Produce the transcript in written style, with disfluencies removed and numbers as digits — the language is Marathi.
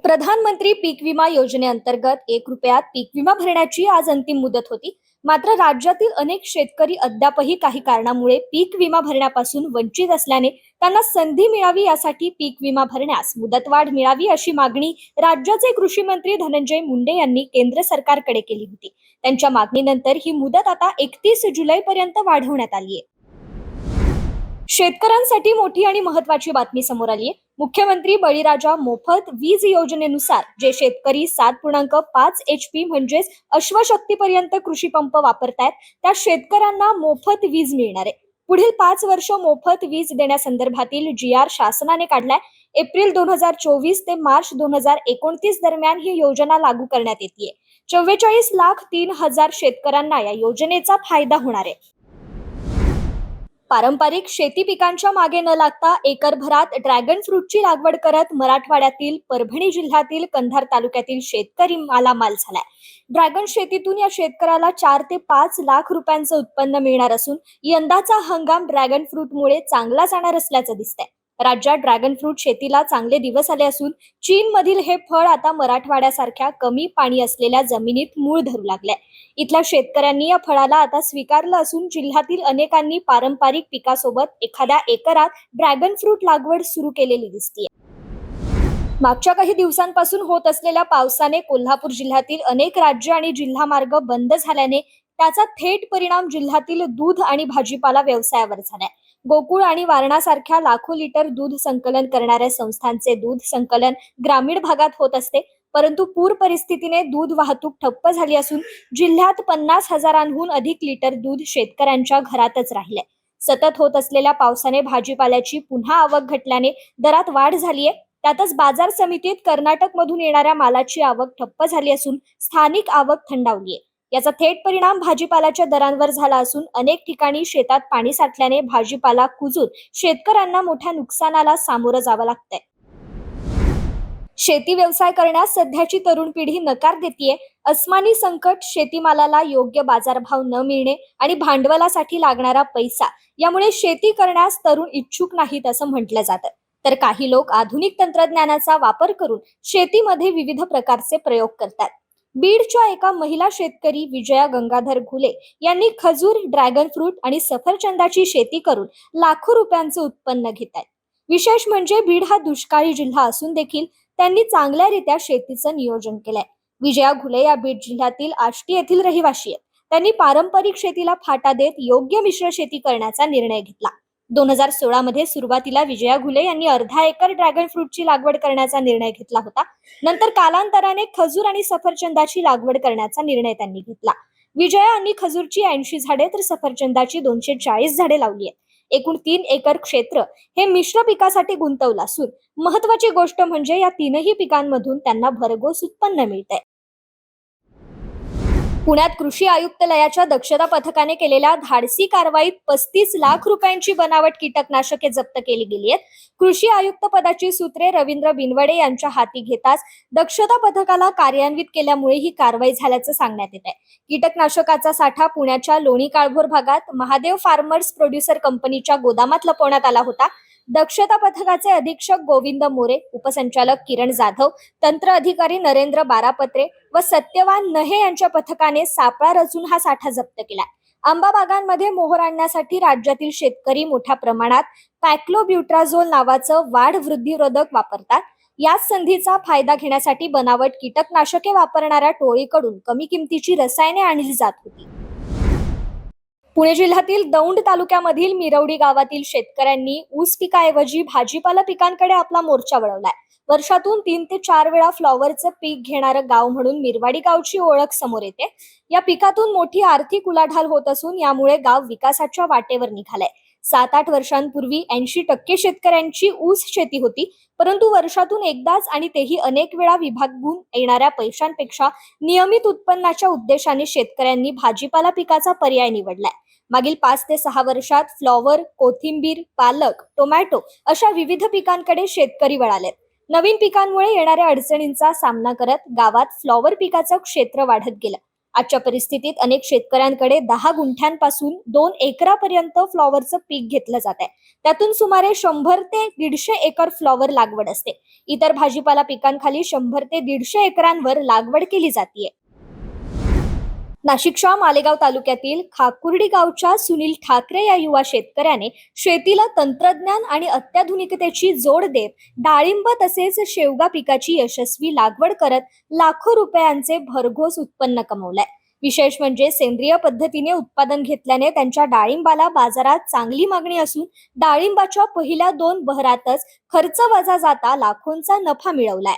प्रधानमंत्री पीक विमा योजनेअंतर्गत 1 रुपयात पीक विमा भरण्याची आज अंतिम मुदत होती. मात्र राज्यातील अनेक शेतकरी अद्यापही काही कारणामुळे पीक विमा भरण्यापासून वंचित असल्याने त्यांना संधी मिळावी यासाठी पीक विमा भरण्यास मुदतवाढ मिळावी अशी मागणी राज्याचे कृषी मंत्री धनंजय मुंडे यांनी केंद्र सरकारकडे केली होती. त्यांच्या मागणीनंतर ही मुदत आता 31 जुलै पर्यंत वाढवण्यात आली आहे. शेतकऱ्यांसाठी मोठी आणि महत्त्वाची बातमी समोर आली आहे. मुख्यमंत्री बळीराजा मोफत वीज योजनेनुसार जे शेतकरी 7.5 HP म्हणजेच अश्वशक्तीपर्यंत कृषी पंप वापरतायत त्या शेतकऱ्यांना मोफत वीज मिळणार आहे. पुढील 5 वर्ष मोफत वीज देण्यासंदर्भातील GR शासनाने काढलाय. एप्रिल 2024 ते मार्च 2029 दरम्यान ही योजना लागू करण्यात येते. 44,03,000 शेतकऱ्यांना या योजनेचा फायदा होणार आहे. पारंपरिक शेती पिकांच्या मागे न लागता एकरभरात ड्रॅगन फ्रूटची लागवड करत मराठवाड्यातील परभणी जिल्ह्यातील कंधार तालुक्यातील शेतकरी मालामाल झालाय. ड्रॅगन शेतीतून या शेतकऱ्याला 4 ते 5 लाख रुपयांचं उत्पन्न मिळणार असून यंदाचा हंगाम ड्रॅगन फ्रूटमुळे चांगला जाणार असल्याचं दिसतंय. राज्यात ड्रॅगन फ्रूट शेतीला चांगले दिवस आले असून चीनमधील हे फळ आता मराठवाड्यासारख्या कमी पाणी असलेल्या जमिनीत मूळ धरू लागलंय. इथल्या शेतकऱ्यांनी या फळाला आता स्वीकारलं असून जिल्ह्यातील अनेकांनी पारंपरिक पिकासोबत एखाद्या एकरात ड्रॅगन फ्रूट लागवड सुरू केलेली दिसतीये. मागच्या काही दिवसांपासून होत असलेल्या पावसाने कोल्हापूर जिल्ह्यातील अनेक राज्य आणि जिल्हा मार्ग बंद झाल्याने त्याचा थेट परिणाम जिल्ह्यातील दूध आणि भाजीपाला व्यवसायावर झालाय. गोकुळ आणि वारणा सारख्या लाखो लिटर दूध संकलन करणाऱ्या संस्थांचे दूध संकलन ग्रामीण भागात होत असते, परंतु पूर परिस्थितीने दूध वाहतूक ठप्प झाली असून जिल्ह्यात 50,000हून अधिक लिटर दूध शेतकऱ्यांच्या घरातच राहिले. सतत होत असलेल्या पावसाने भाजीपाल्याची पुन्हा आवक घटल्याने दरात वाढ झालीय. त्यातच बाजार समितीत कर्नाटक मधून येणाऱ्या मालाची आवक ठप्प झाली असून स्थानिक आवक थंडावलीय. याचा थेट परिणाम भाजीपाल्याच्या दरांवर झाला असून अनेक ठिकाणी शेतात पाणी साठल्याने भाजीपाला कुजून शेतकऱ्यांना मोठ्या नुकसानाला सामोरं जावं लागतंय. शेती व्यवसाय करण्यास सध्याची तरुण पिढी नकार देतेय. अस्मानी संकट, शेतीमालाला योग्य बाजारभाव न मिळणे आणि भांडवलासाठी लागणारा पैसा यामुळे शेती करण्यास तरुण इच्छुक नाहीत असं म्हटलं जातं. तर काही लोक आधुनिक तंत्रज्ञानाचा वापर करून शेतीमध्ये विविध प्रकारचे प्रयोग करतात. बीडच्या एका महिला शेतकरी विजया गंगाधर घुले यांनी खजूर, ड्रॅगन फ्रूट आणि सफरचंदाची शेती करून लाखो रुपयांचं उत्पन्न घेत आहेत. विशेष म्हणजे बीड हा दुष्काळी जिल्हा असून देखील त्यांनी चांगल्यारीत्या शेतीचं नियोजन केलंय. विजया घुले या बीड जिल्ह्यातील आष्टी येथील रहिवाशी आहेत. त्यांनी पारंपरिक शेतीला फाटा देत योग्य मिश्र शेती करण्याचा निर्णय घेतला. 2016 मध्ये सुरुवातीला विजया घुले यांनी अर्धा एकर ड्रॅगन फ्रूटची लागवड करण्याचा निर्णय घेतला होता. नंतर कालांतराने खजूर आणि सफरचंदाची लागवड करण्याचा निर्णय त्यांनी घेतला. विजया यांनी खजूरची 80 झाडे तर सफरचंदाची 240 झाडे लावली आहेत. एकूण 3 एकर क्षेत्र हे मिश्र पिकासाठी गुंतवलं असून महत्वाची गोष्ट म्हणजे या तीनही पिकांमधून त्यांना भरघोस उत्पन्न मिळतंय. पुण्यात कृषी आयुक्तालयाच्या दक्षता पथकाने केलेल्या धाडसी कारवाईत 35 लाख रुपयांची बनावट कीटकनाशके जप्त केली गेली आहेत. कृषी आयुक्त पदाची सूत्रे रवींद्र बिनवडे यांच्या हाती घेताच दक्षता पथकाला कार्यान्वित केल्यामुळे ही कारवाई झाल्याचं सांगण्यात येत आहे. कीटकनाशकाचा साठा पुण्याच्या लोणी काळभोर भागात महादेव फार्मर्स प्रोड्युसर कंपनीच्या गोदामात लपवण्यात आला होता. दक्षता पथकाचे अधीक्षक गोविंद मोरे, उपसंचालक किरण जाधव, तंत्र अधिकारी नरेंद्र बारापत्रे व सत्यवान नहे यांच्या पथकाने सापळा रचून हा साठा जप्त केला. आंबा बागांमध्ये मोहर आणण्यासाठी राज्यातील शेतकरी मोठ्या प्रमाणात पॅक्लोब्युट्राझोल नावाचं वाढ वृद्धिरोधक वापरतात. याच संधीचा फायदा घेण्यासाठी बनावट कीटकनाशके वापरणाऱ्या टोळीकडून कमी किमतीची रसायने आणली जात होती. पुणे जिल्ह्यातील दौंड तालुक्यामधील मिरवडी गावातील शेतकऱ्यांनी ऊस पिकाऐवजी भाजीपाला पिकांकडे आपला मोर्चा वळवलाय. वर्षातून 3 ते 4 वेळा फ्लॉवरचं पीक घेणारं गाव म्हणून मिरवाडी गावची ओळख समोर येते. या पिकातून मोठी आर्थिक उलाढाल होत असून यामुळे गाव विकासाच्या वाटेवर निघालंय. 7-8 वर्षांपूर्वी 80% शेतकऱ्यांची ऊस शेती होती, परंतु वर्षातून एकदाच आणि तेही अनेक वेळा विभागून येणाऱ्या पैशांपेक्षा नियमित उत्पन्नाच्या उद्देशाने शेतकऱ्यांनी भाजीपाला पिकाचा पर्याय निवडलाय. मागील 5 ते 6 वर्षात फ्लॉवर, कोथिंबीर, पालक, टोमॅटो अशा विविध पिकांकडे शेतकरी वळालेत. नवीन पिकांमुळे येणाऱ्या अडचणींचा सामना करत गावात फ्लॉवर पिकाचं क्षेत्र वाढत गेलं. आजच्या परिस्थितीत अनेक शेतकऱ्यांकडे 10 गुंठ्यांपासून 2 एकरापर्यंत फ्लॉवरचं पीक घेतलं जात आहे. त्यातून सुमारे 100 ते 150 एकर फ्लॉवर लागवड असते. इतर भाजीपाला पिकांखाली 100 ते 150 एकरांवर लागवड केली जाते. नाशिकच्या मालेगाव तालुक्यातील खाकुर्डी गावच्या सुनील ठाकरे या युवा शेतकऱ्याने शेतीला तंत्रज्ञान आणि अत्याधुनिकतेची जोड देत डाळिंब तसेच शेवगा पिकाची यशस्वी लागवड करत लाखो रुपयांचे भरघोस उत्पन्न कमवलंय. विशेष म्हणजे सेंद्रिय पद्धतीने उत्पादन घेतल्याने त्यांच्या डाळिंबाला बाजारात चांगली मागणी असून डाळिंबाच्या पहिल्या 2 बहरातच खर्च वजा जाता लाखोंचा नफा मिळवलाय.